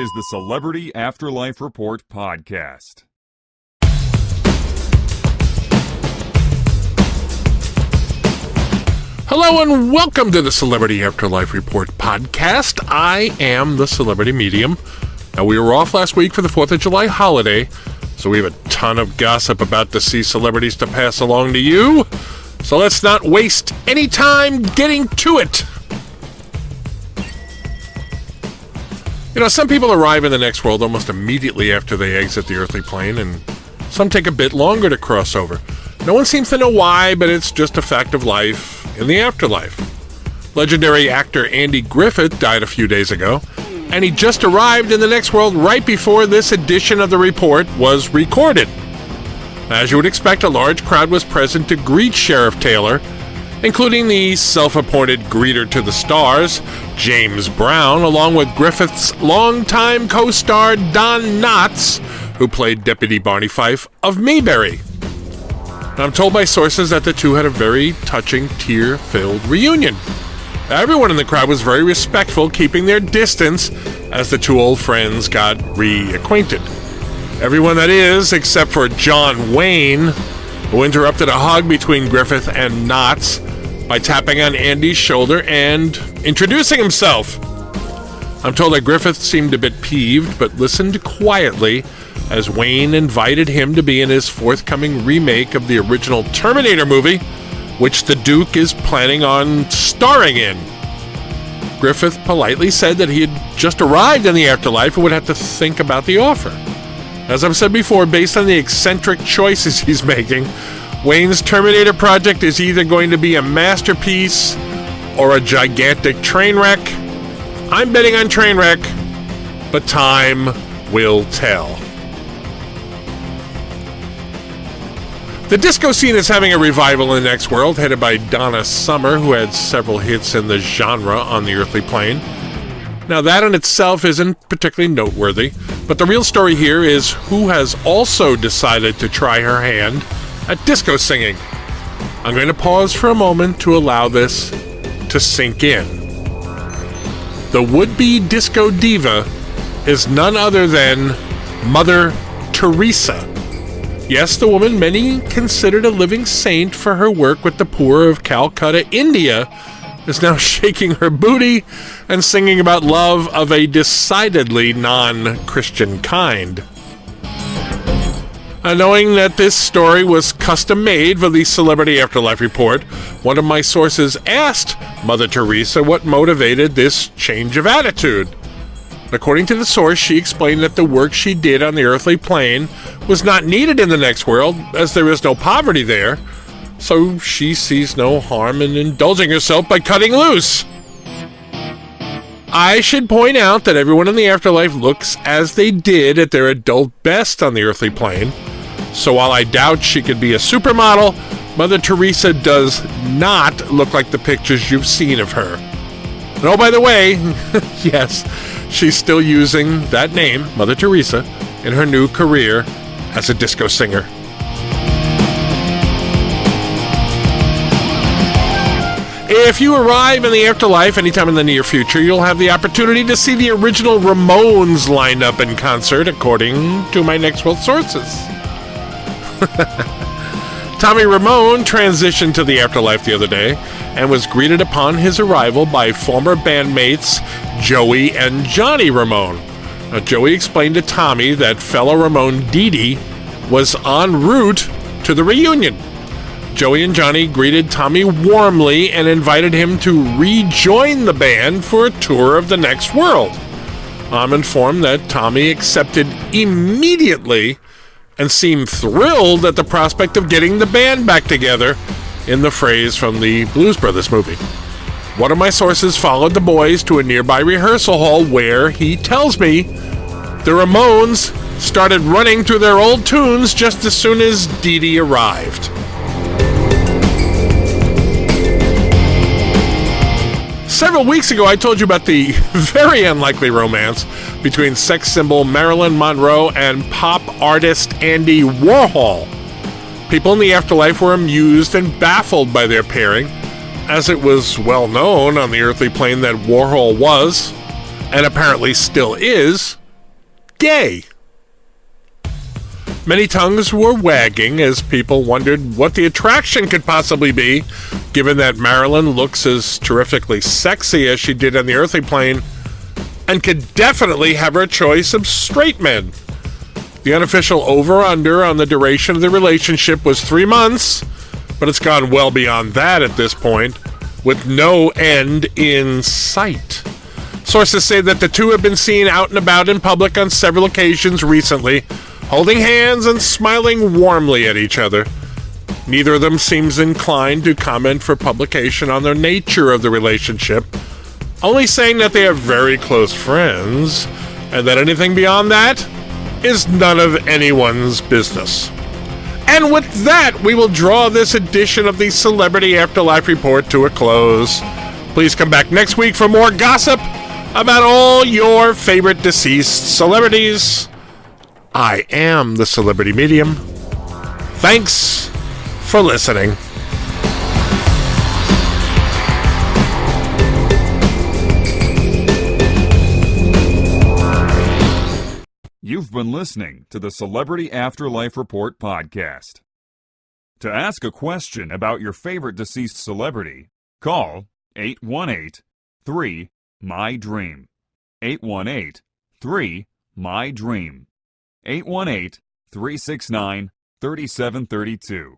is the Celebrity Afterlife Report podcast. Hello and welcome to the Celebrity Afterlife Report podcast. I am the celebrity medium. Now, we were off last week for the 4th of July holiday, so we have a ton of gossip about deceased celebrities to pass along to you. So let's not waste any time getting to it. You know, some people arrive in the next world almost immediately after they exit the earthly plane, and some take a bit longer to cross over. No one seems to know why, but it's just a fact of life in the afterlife. Legendary actor Andy Griffith died a few days ago, and he just arrived in the next world right before this edition of the report was recorded. As you would expect, a large crowd was present to greet Sheriff Taylor, including the self-appointed greeter to the stars, James Brown, along with Griffith's longtime co-star Don Knotts, who played Deputy Barney Fife of Mayberry. Now, I'm told by sources that the two had a very touching, tear-filled reunion. Everyone in the crowd was very respectful, keeping their distance as the two old friends got reacquainted. Everyone, that is, except for John Wayne, who interrupted a hug between Griffith and Knotts by tapping on Andy's shoulder and introducing himself. I'm told that Griffith seemed a bit peeved, but listened quietly as Wayne invited him to be in his forthcoming remake of the original Terminator movie, which the Duke is planning on starring in. Griffith politely said that he had just arrived in the afterlife and would have to think about the offer. As I've said before, based on the eccentric choices he's making, Wayne's Terminator project is either going to be a masterpiece or a gigantic train wreck. I'm betting on train wreck, but time will tell. The disco scene is having a revival in the next world, headed by Donna Summer, who had several hits in the genre on the earthly plane. Now, that in itself isn't particularly noteworthy, but the real story here is who has also decided to try her hand at disco singing. I'm going to pause for a moment to allow this to sink in. The would-be disco diva is none other than Mother Teresa. Yes, the woman many considered a living saint for her work with the poor of Calcutta, India, is now shaking her booty and singing about love of a decidedly non-Christian kind. Knowing that this story was custom-made for the Celebrity Afterlife Report, one of my sources asked Mother Teresa what motivated this change of attitude. According to the source, she explained that the work she did on the earthly plane was not needed in the next world, as there is no poverty there, so she sees no harm in indulging herself by cutting loose. I should point out that everyone in the afterlife looks as they did at their adult best on the earthly plane, so while I doubt she could be a supermodel, Mother Teresa does not look like the pictures you've seen of her. And oh, by the way, yes, she's still using that name, Mother Teresa, in her new career as a disco singer. If you arrive in the afterlife anytime in the near future, you'll have the opportunity to see the original Ramones lined up in concert, according to my next world sources. Tommy Ramone transitioned to the afterlife the other day and was greeted upon his arrival by former bandmates Joey and Johnny Ramone. Now, Joey explained to Tommy that fellow Ramone Dee Dee was en route to the reunion. Joey and Johnny greeted Tommy warmly and invited him to rejoin the band for a tour of the next world. I'm informed that Tommy accepted immediately and seemed thrilled at the prospect of getting the band back together, in the phrase from the Blues Brothers movie. One of my sources followed the boys to a nearby rehearsal hall where, he tells me, the Ramones started running through their old tunes just as soon as Dee Dee arrived. Several weeks ago, I told you about the very unlikely romance between sex symbol Marilyn Monroe and pop artist Andy Warhol. People in the afterlife were amused and baffled by their pairing, as it was well known on the earthly plane that Warhol was, and apparently still is, gay. Many tongues were wagging as people wondered what the attraction could possibly be, given that Marilyn looks as terrifically sexy as she did on the earthly plane, and could definitely have her choice of straight men. The unofficial over-under on the duration of the relationship was 3 months, but it's gone well beyond that at this point, with no end in sight. Sources say that the two have been seen out and about in public on several occasions recently, holding hands and smiling warmly at each other. Neither of them seems inclined to comment for publication on the nature of the relationship, only saying that they are very close friends, and that anything beyond that is none of anyone's business. And with that, we will draw this edition of the Celebrity Afterlife Report to a close. Please come back next week for more gossip about all your favorite deceased celebrities. I am the Celebrity Medium. Thanks for listening. You've been listening to the Celebrity Afterlife Report podcast. To ask a question about your favorite deceased celebrity, call 818-3-MY-DREAM. 818-3-MY-DREAM. 818-369-3732.